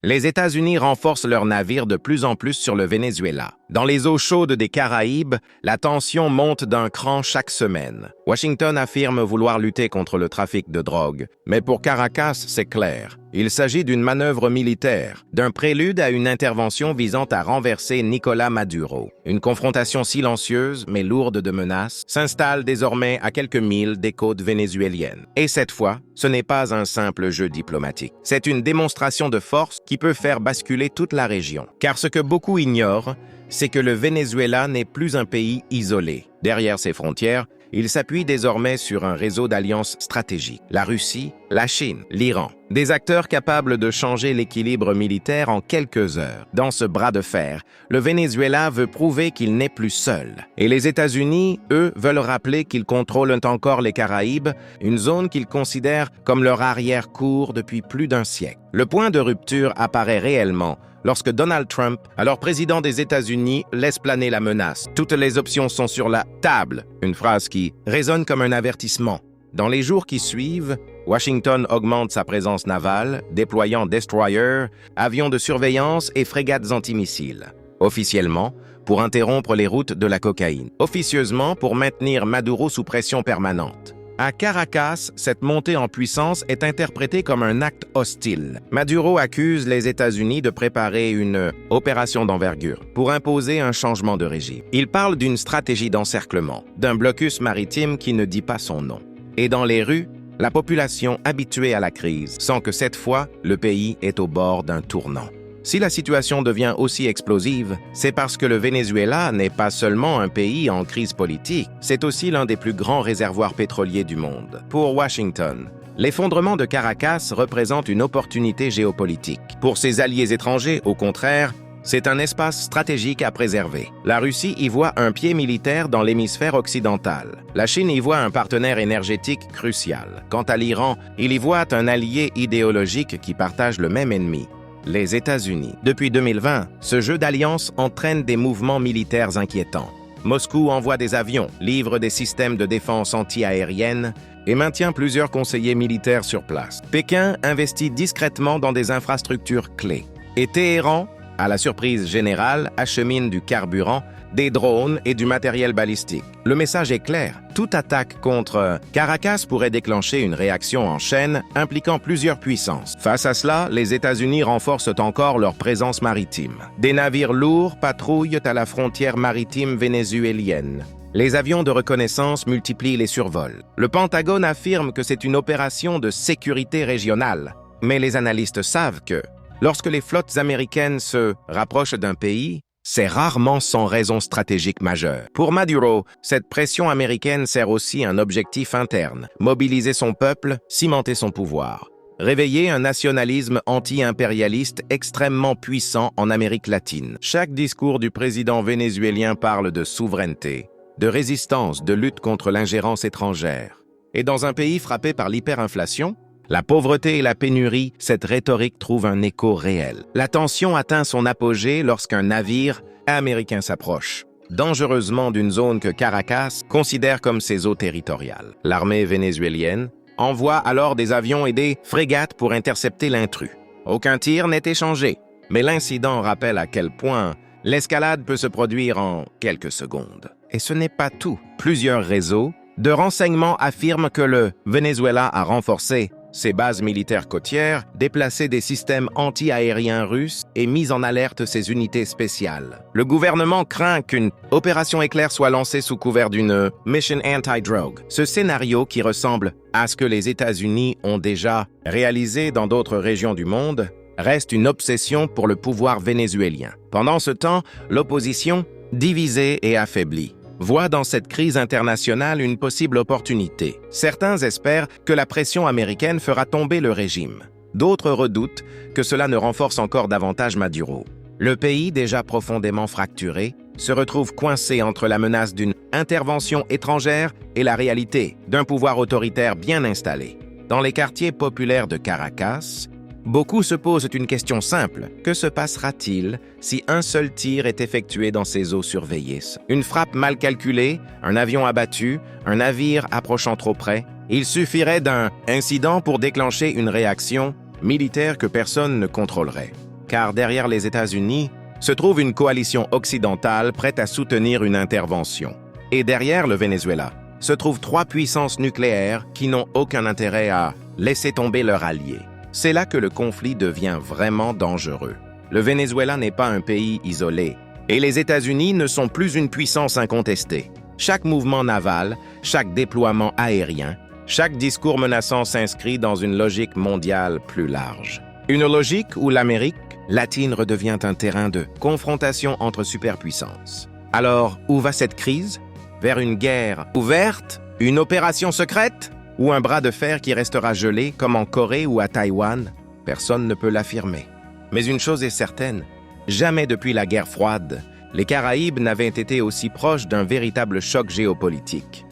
Les États-Unis renforcent leurs navires de plus en plus sur le Venezuela. Dans les eaux chaudes des Caraïbes, la tension monte d'un cran chaque semaine. Washington affirme vouloir lutter contre le trafic de drogue. Mais pour Caracas, c'est clair. Il s'agit d'une manœuvre militaire, d'un prélude à une intervention visant à renverser Nicolás Maduro. Une confrontation silencieuse, mais lourde de menaces, s'installe désormais à quelques milles des côtes vénézuéliennes. Et cette fois, ce n'est pas un simple jeu diplomatique. C'est une démonstration de force qui peut faire basculer toute la région. Car ce que beaucoup ignorent, c'est que le Venezuela n'est plus un pays isolé. Derrière ses frontières, il s'appuie désormais sur un réseau d'alliances stratégiques. La Russie, la Chine, l'Iran. Des acteurs capables de changer l'équilibre militaire en quelques heures. Dans ce bras de fer, le Venezuela veut prouver qu'il n'est plus seul. Et les États-Unis, eux, veulent rappeler qu'ils contrôlent encore les Caraïbes, une zone qu'ils considèrent comme leur arrière-cour depuis plus d'un siècle. Le point de rupture apparaît réellement lorsque Donald Trump, alors président des États-Unis, laisse planer la menace. Toutes les options sont sur la table, une phrase qui résonne comme un avertissement. Dans les jours qui suivent, Washington augmente sa présence navale, déployant destroyers, avions de surveillance et frégates antimissiles. Officiellement, pour interrompre les routes de la cocaïne. Officieusement, pour maintenir Maduro sous pression permanente. À Caracas, cette montée en puissance est interprétée comme un acte hostile. Maduro accuse les États-Unis de préparer une opération d'envergure pour imposer un changement de régime. Il parle d'une stratégie d'encerclement, d'un blocus maritime qui ne dit pas son nom. Et dans les rues, la population habituée à la crise sent que cette fois, le pays est au bord d'un tournant. Si la situation devient aussi explosive, c'est parce que le Venezuela n'est pas seulement un pays en crise politique, c'est aussi l'un des plus grands réservoirs pétroliers du monde. Pour Washington, l'effondrement de Caracas représente une opportunité géopolitique. Pour ses alliés étrangers, au contraire, c'est un espace stratégique à préserver. La Russie y voit un pied militaire dans l'hémisphère occidental. La Chine y voit un partenaire énergétique crucial. Quant à l'Iran, il y voit un allié idéologique qui partage le même ennemi. Les États-Unis. Depuis 2020, ce jeu d'alliance entraîne des mouvements militaires inquiétants. Moscou envoie des avions, livre des systèmes de défense anti-aérienne et maintient plusieurs conseillers militaires sur place. Pékin investit discrètement dans des infrastructures clés. Et Téhéran, à la surprise générale, achemine du carburant, des drones et du matériel balistique. Le message est clair. Toute attaque contre Caracas pourrait déclencher une réaction en chaîne impliquant plusieurs puissances. Face à cela, les États-Unis renforcent encore leur présence maritime. Des navires lourds patrouillent à la frontière maritime vénézuélienne. Les avions de reconnaissance multiplient les survols. Le Pentagone affirme que c'est une opération de sécurité régionale. Mais les analystes savent que, lorsque les flottes américaines se rapprochent d'un pays, c'est rarement sans raison stratégique majeure. Pour Maduro, cette pression américaine sert aussi un objectif interne, mobiliser son peuple, cimenter son pouvoir, réveiller un nationalisme anti-impérialiste extrêmement puissant en Amérique latine. Chaque discours du président vénézuélien parle de souveraineté, de résistance, de lutte contre l'ingérence étrangère. Et dans un pays frappé par l'hyperinflation, la pauvreté et la pénurie, cette rhétorique trouve un écho réel. La tension atteint son apogée lorsqu'un navire américain s'approche, dangereusement d'une zone que Caracas considère comme ses eaux territoriales. L'armée vénézuélienne envoie alors des avions et des frégates pour intercepter l'intrus. Aucun tir n'est échangé, mais l'incident rappelle à quel point l'escalade peut se produire en quelques secondes. Et ce n'est pas tout. Plusieurs réseaux de renseignements affirment que le Venezuela a renforcé ses bases militaires côtières, déplacé des systèmes anti-aériens russes et mis en alerte ses unités spéciales. Le gouvernement craint qu'une opération éclair soit lancée sous couvert d'une Mission Anti-Drogue. Ce scénario, qui ressemble à ce que les États-Unis ont déjà réalisé dans d'autres régions du monde, reste une obsession pour le pouvoir vénézuélien. Pendant ce temps, l'opposition, divisée et affaiblie, voit dans cette crise internationale une possible opportunité. Certains espèrent que la pression américaine fera tomber le régime. D'autres redoutent que cela ne renforce encore davantage Maduro. Le pays, déjà profondément fracturé, se retrouve coincé entre la menace d'une intervention étrangère et la réalité d'un pouvoir autoritaire bien installé. Dans les quartiers populaires de Caracas, beaucoup se posent une question simple. Que se passera-t-il si un seul tir est effectué dans ces eaux surveillées? Une frappe mal calculée, un avion abattu, un navire approchant trop près? Il suffirait d'un incident pour déclencher une réaction militaire que personne ne contrôlerait. car derrière les États-Unis se trouve une coalition occidentale prête à soutenir une intervention. Et derrière le Venezuela se trouvent 3 puissances nucléaires qui n'ont aucun intérêt à laisser tomber leurs alliés. C'est là que le conflit devient vraiment dangereux. Le Venezuela n'est pas un pays isolé, et les États-Unis ne sont plus une puissance incontestée. Chaque mouvement naval, chaque déploiement aérien, chaque discours menaçant s'inscrit dans une logique mondiale plus large. Une logique où l'Amérique latine redevient un terrain de confrontation entre superpuissances. Alors, où va cette crise? Vers une guerre ouverte? Une opération secrète? Ou un bras de fer qui restera gelé, comme en Corée ou à Taïwan? Personne ne peut l'affirmer. Mais une chose est certaine, jamais depuis la guerre froide, les Caraïbes n'avaient été aussi proches d'un véritable choc géopolitique.